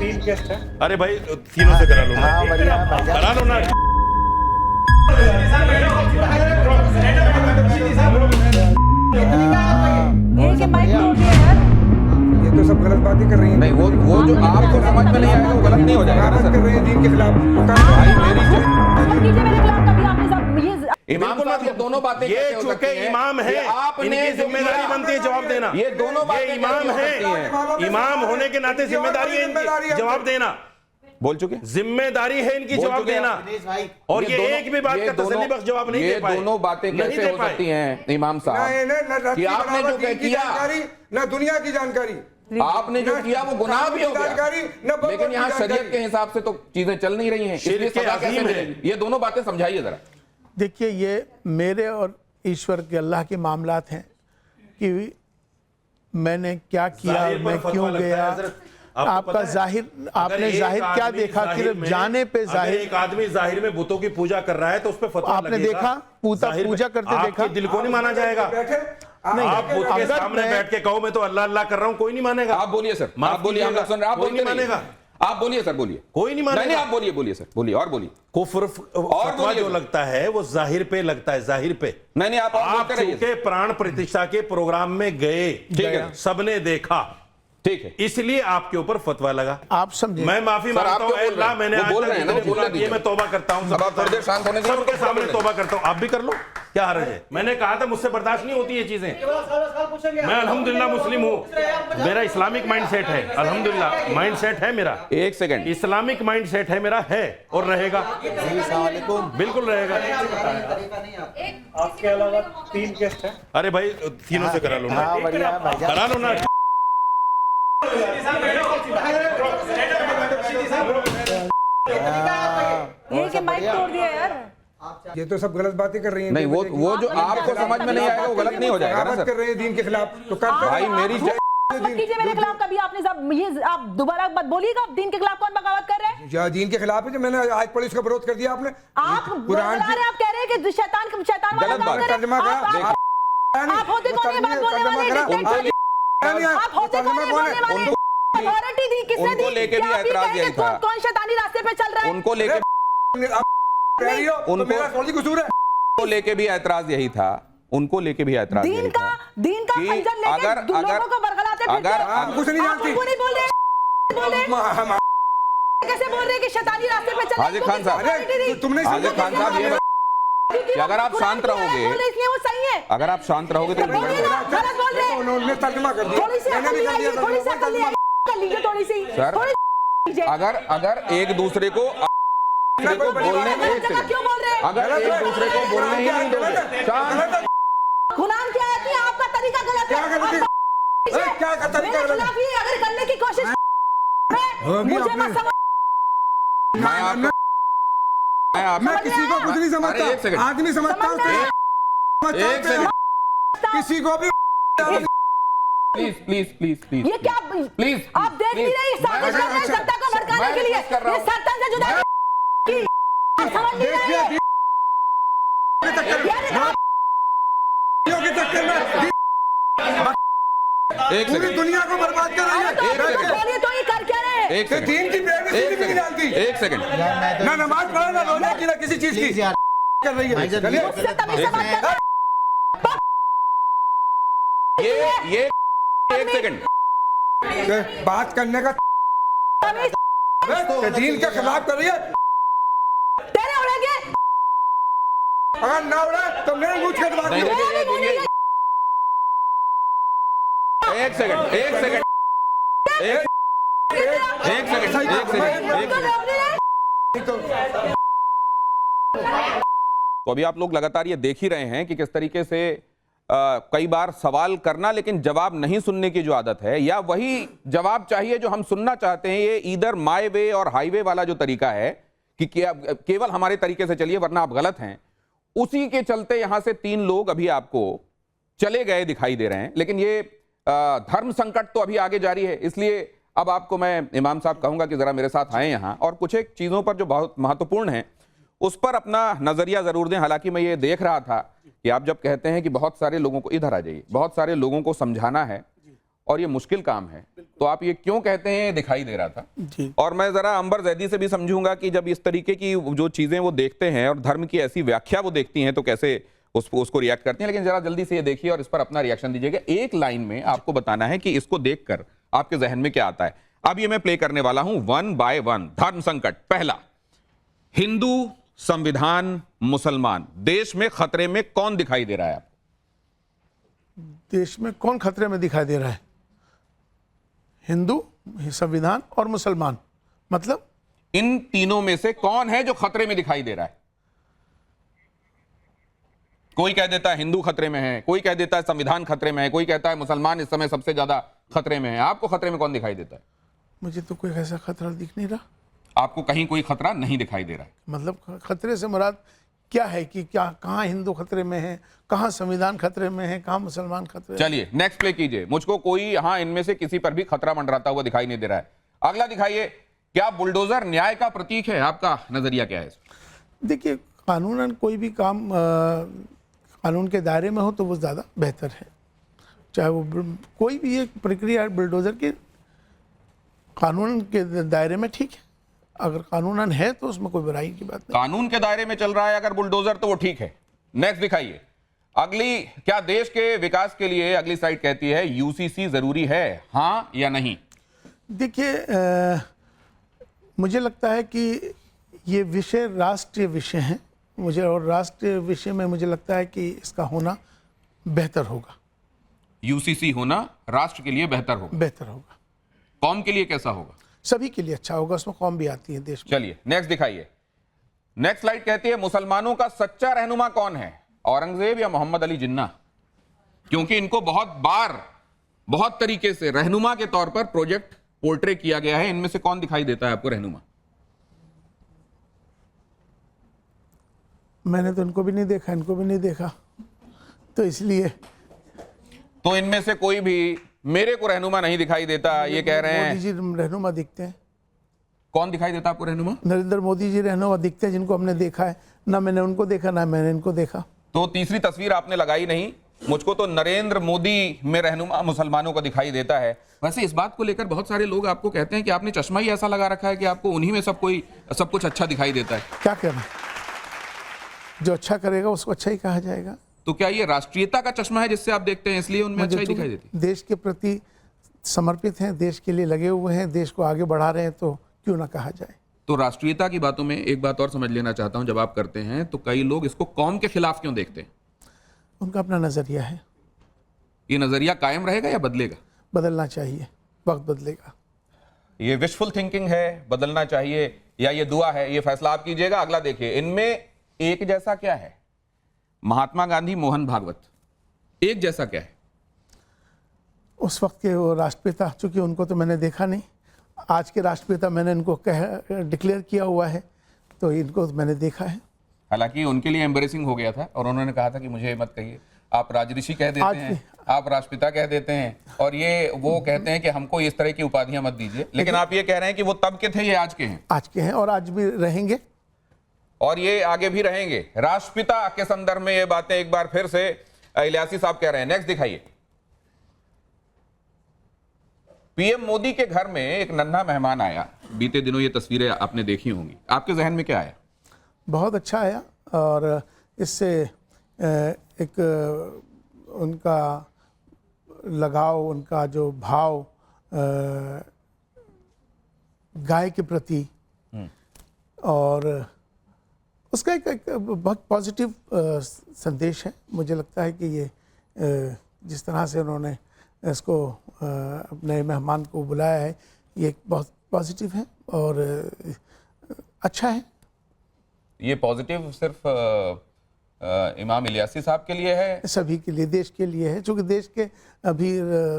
3 guest हैं। अरे भाई तीनों से करा लो ना, करा लो ना। ये माइक तोड़ दिया यार। ये तो सब गलत बातें कर रही हैं। नहीं वो जो आपको समझ में नहीं आएगा वो गलत नहीं हो जाएगा ना बात कर सर। रहे हैं दीन के खिलाफ। भाई मेरी कीजिए मेरे खिलाफ कभी आपने सब ये इमाम साहब ये दोनों बातें ये कैसे हो चूंकि सकती हैं? इमाम है, ये आपने इनकी जो जिम्मेदारी किया, बनती है जवाब देना। ये दोनों बातें ये इमाम कैसे हो सकती हैं? है, इमाम होने के नाते जिम्मेदारी है इनकी जवाब देना। बोल चुके जिम्मेदारी है इनकी बोल जवाब चुके देना। और ये एक भी बात का तसल्ली बख्श जवाब नहीं दे पाए। ये दोनों बातें नहीं कैसे दे हो पाए। सकती हैं इमाम साहब कि आपने जो किया ना दुनिया की जानकारी, आपने जो किया वो गुनाह भी हो गया, जानकारी, न बरबर लेकिन यहाँ की शरीयत जानकारी। के हिसाब से तो चीजें चल नहीं रही हैं, इसलिए शिर्क सजा कैसे अज़ीम है। मिलेगी? ये दोनों बातें समझाइए जरा। देखिए ये मेरे और ईश्वर के अल्लाह के मामलात हैं कि मैंने क्या किया, मैं क्यों गया। आपका जाहिर, आपने जाहिर क्या देखा कि जाने पे जाहिर, एक आदमी जाहिर में बुतों की पूजा कर रहा है तो उस पे फतवा आपने लगेगा। देखा पूजा करते आपके देखा। दिल को नहीं माना जाएगा। नहीं, आप बुत के अगर सामने मैं- बैठ के कहो मैं तो अल्लाह अल्लाह कर रहा हूं, कोई नहीं मानेगा। आप बोलिए सर, माफ आप बोलिए, हम लोग सुन रहे हैं, आप कोई बोलते नहीं रहिए। मानेगा। आप बोलिए सर, बोलिए। कोई नहीं मानेगा। नहीं, आप बोलिए, बोलिए सर, बोलिए और बोलिए। कुफ्र फतवा बोलिए जो सर। लगता है वो जाहिर पे लगता है, जाहिर पे। नहीं आप और आप बोलते रहिए। चूंकि प्राण प्रतिष्ठा के प्रोग्राम में गए, ठीक है। सबने देखा, ठीक है, इसलिए आपके ऊपर फतवा लगा। आप समझे। मैं माफी सर, मांगता आप हूं, क्यों बोल अल्लाह रहे हैं? मैंने वो आज बोल तक रहे हैं ना, जितने वो बोलने गुनाह किए मैं तौबा करता हूं। अब आप थोड़ी देर शांत होने दीजिए। सबके सामने तौबा करता हूं, आप भी कर लो, क्या हर्ज है। मैंने कहा था मुझसे बर्दाश्त नहीं होती ये चीजें। मैं अल्हम्दुलिल्लाह मुस्लिम हूं, मेरा इस्लामिक माइंड सेट है, अल्हम्दुलिल्लाह माइंड सेट है मेरा, एक सेकंड, इस्लामिक माइंड सेट है मेरा, है और रहेगा, बिल्कुल रहेगा। आपके अलावा 3 गेस्ट हैं। अरे भाई तीनों से करा लो ना, करा लो ना। ये माइक तोड़ दिया यार। ये तो सब गलत बातें कर रही हैं। नहीं वो जो आपको समझ में नहीं आएगा वो गलत नहीं हो जाएगा ना बात सर। कर रहे हैं दीन के खिलाफ तो कर भाई मेरी कीजिए मेरे खिलाफ कभी आपने सब ये आप दोबारा मत बोलिएगा। दीन के खिलाफ कौन बगावत कर रहे हैं? या दीन के खिलाफ है जो मैंने आज पुलिस का विरोध कर दिया आपने। आप कुरान बता रहे हैं, आप कह रहे हैं कि शैतान वाला गलत काम बात। कर रहे तर्जमा हैं। करा। आप होते कौन है बात बोलने वाले? आप होते कौन है बोलने वाले? अथॉरिटी दी किसने दी? उनको लेके भी कि आप ये ऐतराज कह रहे यही हैं था। कौन शैतानी रास्ते पे चल रहा है? उनको लेके उनको मेरा थोड़ी कसूर है। उनको लेके भी ऐतराज यही था, उनको लेके भी ऐतराज दीन यही का था कि खंजर लेके लोगों को बरगलाते फिरते हैं। आप कुछ नहीं आप जानती। उनको नहीं बोल रहे कैसे बोल रहे हैं कि शैतानी रास्ते पे चल रहे हैं? हाजिर खान साहब, अरे तुमने हाजिर खान साहब ये कि अगर आप शांत रहोगे, इसलिए वो सही है। अगर आप शांत रहोगे तो बोलिए ना, गलत बोल रहे हैं। उन्होंने तर्जमा कर दिया। थोड़ी सी मैंने अकल भी कर आइए, दिया थोड़ी सी अकल तर्जमा। कर लीजिए, थोड़ी सी सर, थोड़ी सी लीजिए। अगर एक दूसरे को बोलने एक गलत जगह क्यों बोल रहे हैं? अगर एक दूसरे को बोलने ही नहीं दोगे, शांत। गुनाह क्या है कि आपका तरीका गलत है? क्या गलती? आप- क्या का तरीका मेरे गलत है? खिलाफ ही अगर करने की कोशिश होगी मुझे आपने। मत समझ। मैं किसी को कुछ नहीं अरे, समझता, एक सेकंड। आदमी समझता हूँ। एक सेकंड, किसी को भी प्लीज प्लीज प्लीज प्लीज ये क्या प्लीज आप देख नहीं रहे? साजिश कर रहे हैं सत्ता को भड़काने के लिए। कर रहा ये हूं। सत्ता से जुदा की आप समझ नहीं रहे हैं? एक पूरी सेकंड, दुनिया को बर्बाद कर रही तो है। सेकंड। बोलिए तो ये कर क्या रहे हैं? एक सेकंड, दीन की बेइज्जती एक भी नहीं जानती। सेकंड, एक सेकंड। ना नमाज पढ़े ना रोजा की ना किसी चीज की कर रही है। चलिए मुझसे तमीज से बात कर रहे हैं। ये एक सेकंड, बात करने का तमीज दीन के खिलाफ कर रही है। तेरे उड़ेंगे। अगर ना उड़े तो मेरे मुझ के बात नहीं, करो। नहीं, नहीं, नहीं, नहीं। एक सेकंड, एक सेकंड, एक सेकंड, एक सेकंड। तो अभी आप लोग लगातार ये देख ही रहे हैं कि किस तरीके से कई बार सवाल करना लेकिन जवाब नहीं सुनने की जो आदत है, या वही जवाब चाहिए जो हम सुनना चाहते हैं, ये ईदर माय वे और हाईवे वाला जो तरीका है कि केवल हमारे तरीके से चलिए वरना आप गलत हैं, उसी के चलते यहां से 3 लोग अभी आपको चले गए दिखाई दे रहे हैं। लेकिन ये धर्म संकट तो अभी आगे जारी है, इसलिए अब आपको मैं इमाम साहब कहूंगा कि जरा मेरे साथ आए यहां और कुछ एक चीजों पर जो बहुत महत्वपूर्ण है उस पर अपना नजरिया जरूर दें। हालांकि मैं ये देख रहा था कि आप जब कहते हैं कि बहुत सारे लोगों को इधर आ जाइए, बहुत सारे लोगों को समझाना है और ये मुश्किल काम है, तो आप ये क्यों कहते हैं, दिखाई दे रहा था जी। और मैं जरा अंबर जैदी से भी समझूंगा कि जब इस तरीके की जो चीजें वो देखते हैं और धर्म की ऐसी व्याख्या वो देखती हैं तो कैसे उसको रिएक्ट करती हैं। लेकिन जरा जल्दी से ये देखिए और इस पर अपना रिएक्शन दीजिएगा। एक लाइन में आपको बताना है कि इसको देखकर आपके जहन में क्या आता है। अब ये मैं प्ले करने वाला हूं 1 बाय 1। धर्म संकट। पहला, हिंदू, संविधान, मुसलमान, देश में खतरे में कौन दिखाई दे रहा है? देश में कौन खतरे में दिखाई दे रहा है? हिंदू, संविधान और मुसलमान। मतलब इन तीनों में से कौन है जो खतरे में दिखाई दे रहा है? कोई कह देता है हिंदू खतरे में है, कोई कह देता है संविधान खतरे में है, कोई कहता है मुसलमान इस समय सबसे ज्यादा खतरे में है। आपको खतरे में कौन दिखाई देता है? मुझे तो कोई ऐसा खतरा दिख नहीं रहा। आपको कहीं कोई खतरा नहीं दिखाई दे रहा है? मतलब खतरे से मुराद क्या है कि क्या कहाँ हिंदू खतरे में है, कहाँ संविधान खतरे में है, कहाँ मुसलमान खतरे में? चलिए नेक्स्ट प्ले कीजिए। मुझको कोई हाँ इनमें से किसी पर भी खतरा मंडराता हुआ दिखाई नहीं दे रहा है। अगला दिखाइए। क्या बुलडोजर न्याय का प्रतीक है? आपका नजरिया क्या है? देखिए, कानूनन कोई भी काम कानून के दायरे में हो तो वो ज़्यादा बेहतर है। चाहे वो कोई भी एक प्रक्रिया बुलडोजर के कानून के दायरे में ठीक है। अगर कानूनन है तो उसमें कोई बुराई की बात नहीं। कानून के दायरे में चल रहा है अगर बुलडोजर तो वो ठीक है। नेक्स्ट दिखाइए। अगली, क्या देश के विकास के लिए अगली स्लाइड कहती है यूसीसी जरूरी है, हाँ या नहीं? देखिए, मुझे लगता है कि ये विषय राष्ट्रीय विषय हैं मुझे, और राष्ट्रीय विषय में मुझे लगता है कि इसका होना बेहतर होगा। यूसीसी होना राष्ट्र के लिए बेहतर होगा। बेहतर होगा। कौम के लिए कैसा होगा? सभी के लिए अच्छा होगा, उसमें कौम भी आती है देश में। चलिए नेक्स्ट दिखाइए। नेक्स्ट स्लाइड कहती है मुसलमानों का सच्चा रहनुमा कौन है, औरंगजेब या मोहम्मद अली जिन्ना? क्योंकि इनको बहुत बार बहुत तरीके से रहनुमा के तौर पर प्रोजेक्ट पोर्ट्रे किया गया है। इनमें से कौन दिखाई देता है आपको रहनुमा? मैंने तो इनको भी नहीं देखा, इनको भी नहीं देखा, तो इसलिए तो इनमें से कोई भी मेरे को रहनुमा नहीं दिखाई देता, ये कह रहे हैं। मोदी जी रहनुमा दिखते हैं। कौन दिखाई देता आपको रहनुमा? नरेंद्र मोदी जी रहनुमा दिखते हैं, जिनको हमने देखा है। ना मैंने उनको देखा, ना मैंने इनको देखा। तो तीसरी तस्वीर आपने लगाई नहीं। मुझको तो नरेंद्र मोदी में रहनुमा मुसलमानों को दिखाई देता है। वैसे इस बात को लेकर बहुत सारे लोग आपको कहते हैं कि आपने चश्मा ही ऐसा लगा रखा है कि आपको उन्हीं में सब कुछ अच्छा दिखाई देता है। क्या कहना, जो अच्छा करेगा उसको अच्छा ही कहा जाएगा। तो क्या ये राष्ट्रीयता का चश्मा है जिससे आप देखते हैं, इसलिए उनमें अच्छा ही दिखाई देती है? देश के प्रति समर्पित हैं, देश के लिए लगे हुए हैं, देश को आगे बढ़ा रहे हैं, तो क्यों ना कहा जाए। तो राष्ट्रीयता की बातों में एक बात और समझ लेना चाहता हूं, जब आप करते हैं तो कई लोग इसको कौम के खिलाफ क्यों देखते हैं? उनका अपना नजरिया है। ये नजरिया कायम रहेगा या बदलेगा? बदलना चाहिए, वक्त बदलेगा। ये विशफुल थिंकिंग है, बदलना चाहिए, या ये दुआ है? ये फैसला आप कीजिएगा। अगला देखिए। इनमें एक जैसा क्या है? महात्मा गांधी, मोहन भागवत, एक जैसा क्या है? उस वक्त के वो राष्ट्रपिता, चूंकि उनको तो मैंने देखा नहीं, आज के राष्ट्रपिता मैंने इनको डिक्लेयर किया हुआ है, तो इनको मैंने देखा है। हालांकि उनके लिए एम्बेरेसिंग हो गया था और उन्होंने कहा था कि मुझे मत कहिए, आप राजऋषि कह देते हैं, आप राष्ट्रपिता कह देते हैं, और ये वो कहते हैं कि हमको इस तरह की उपाधियां मत दीजिए। लेकिन आप ये कह रहे हैं कि वो तब के थे, ये आज के हैं। आज के हैं और आज भी रहेंगे, और ये आगे भी रहेंगे। राष्ट्रपिता के संदर्भ में ये बातें एक बार फिर से इलियासी साहब कह रहे हैं। नेक्स्ट दिखाइए। पीएम मोदी के घर में एक नन्हा मेहमान आया, बीते दिनों ये तस्वीरें आपने देखी होंगी, आपके जहन में क्या आया? बहुत अच्छा आया, और इससे एक उनका लगाव, उनका जो भाव गाय के प्रति, और उसका एक बहुत पॉजिटिव संदेश है। मुझे लगता है कि ये जिस तरह से उन्होंने इसको अपने मेहमान को बुलाया है, ये बहुत पॉजिटिव है और अच्छा है। ये पॉजिटिव सिर्फ इमाम इलियासी साहब के लिए है? सभी के लिए, देश के लिए है। चूँकि देश के अभी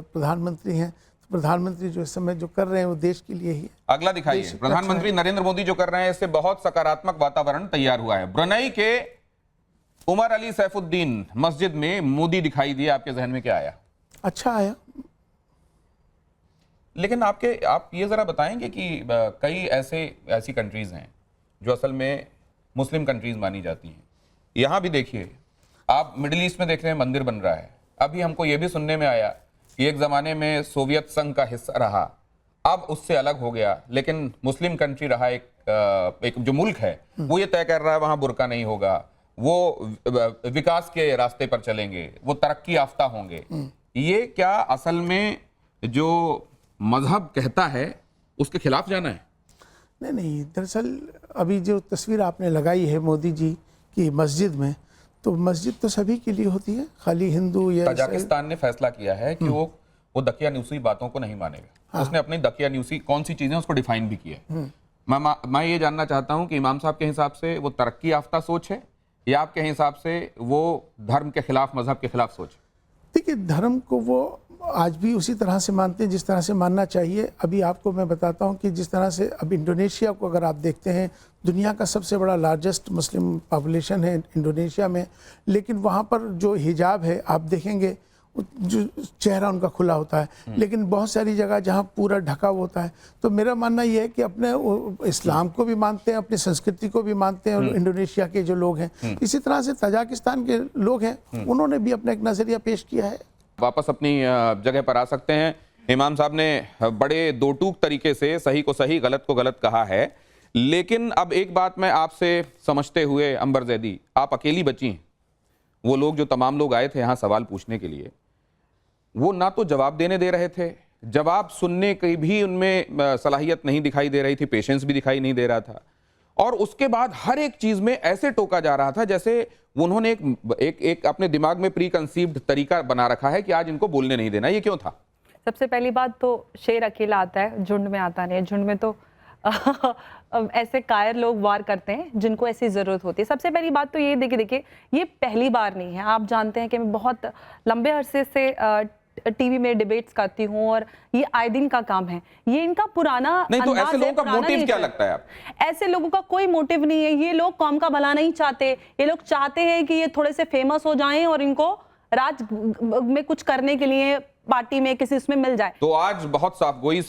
प्रधानमंत्री हैं, तो प्रधानमंत्री जो इस समय जो कर रहे हैं वो देश के लिए ही है। अगला दिखाइए। प्रधानमंत्री नरेंद्र मोदी जो कर रहे हैं, इससे बहुत सकारात्मक वातावरण तैयार हुआ है। ब्रुनेई के उमर अली सैफुद्दीन मस्जिद में मोदी दिखाई दिए, आपके जहन में क्या आया? अच्छा आया। लेकिन आप ये जरा बताएंगे कि कई ऐसी कंट्रीज हैं जो असल में मुस्लिम कंट्रीज मानी जाती हैं। यहाँ भी देखिए, आप मिडिल ईस्ट में देख रहे हैं मंदिर बन रहा है। अभी हमको ये भी सुनने में आया ये एक जमाने में सोवियत संघ का हिस्सा रहा, अब उससे अलग हो गया, लेकिन मुस्लिम कंट्री रहा, एक जो मुल्क है वो ये तय कर रहा है वहां बुर्का नहीं होगा, वो विकास के रास्ते पर चलेंगे, वो तरक्की याफ्ता होंगे। ये क्या असल में जो मजहब कहता है उसके खिलाफ जाना है? नहीं, दरअसल अभी जो तस्वीर आपने लगाई है मोदी जी की मस्जिद में, तो मस्जिद तो सभी के लिए होती है, खाली हिंदू या तजाकिस्तान ने फैसला किया है कि वो दकियानूसी बातों को नहीं मानेगा। उसने अपनी दकियानूसी कौन सी चीजें उसको डिफाइन भी किया है। मैं ये जानना चाहता हूं कि इमाम साहब के हिसाब से वो तरक्की याफ्ता सोच है या आपके हिसाब से वो धर्म के खिलाफ, मजहब के खिलाफ सोच? देखिए, धर्म को वो आज भी उसी तरह से मानते हैं जिस तरह से मानना चाहिए। अभी आपको मैं बताता हूं कि जिस तरह से अब इंडोनेशिया को अगर आप देखते हैं, दुनिया का सबसे बड़ा लार्जेस्ट मुस्लिम पॉपुलेशन है इंडोनेशिया में, लेकिन वहां पर जो हिजाब है आप देखेंगे जो चेहरा उनका खुला होता है, लेकिन बहुत सारी जगह जहां पूरा ढका हुआ होता है। तो मेरा मानना यह है कि अपने इस्लाम को भी मानते हैं, अपनी संस्कृति को भी मानते हैं, और इंडोनेशिया के जो लोग हैं, इसी तरह से तजाकिस्तान के लोग हैं, उन्होंने भी अपना एक नजरिया पेश किया है। वापस अपनी जगह पर आ सकते हैं। इमाम साहब ने बड़े दो टूक तरीके से सही को सही, गलत को गलत कहा है, लेकिन अब एक बात मैं आपसे समझते हुए, अंबर जैदी, आप अकेली बची हैं। वो लोग, जो तमाम लोग आए थे यहाँ सवाल पूछने के लिए, वो ना तो जवाब देने दे रहे थे, जवाब सुनने की भी उनमें सलाहियत नहीं दिखाई दे रही थी, पेशेंस भी दिखाई नहीं दे रहा था, और उसके बाद हर एक चीज में ऐसे टोका जा रहा था जैसे उन्होंने एक अपने दिमाग में प्री कंसीव्ड तरीका बना रखा है कि आज इनको बोलने नहीं देना। ये क्यों था? सबसे पहली बात तो शेर अकेला आता है, झुंड में आता नहीं है। झुंड में तो ऐसे कायर लोग वार करते हैं जिनको ऐसी जरूरत होती है। सबसे पहली बात तो ये देखिए ये पहली बार नहीं है। आप जानते हैं कि मैं बहुत लंबे अरसे से टीवी में डिबेट्स करती हूँ और ये आए दिन का काम है। ये इनका पुराना नहीं, तो ऐसे लोगों का मोटिव क्या लगता है आप? ऐसे लोगों का कोई मोटिव नहीं है। ये लोग कौम का भला नहीं चाहते। ये लोग चाहते हैं कि ये थोड़े से फेमस हो जाएं और इनको राज में कुछ करने के लिए पार्टी में किसी उसमें मिल जाए। तो आज बहुत साफ गोई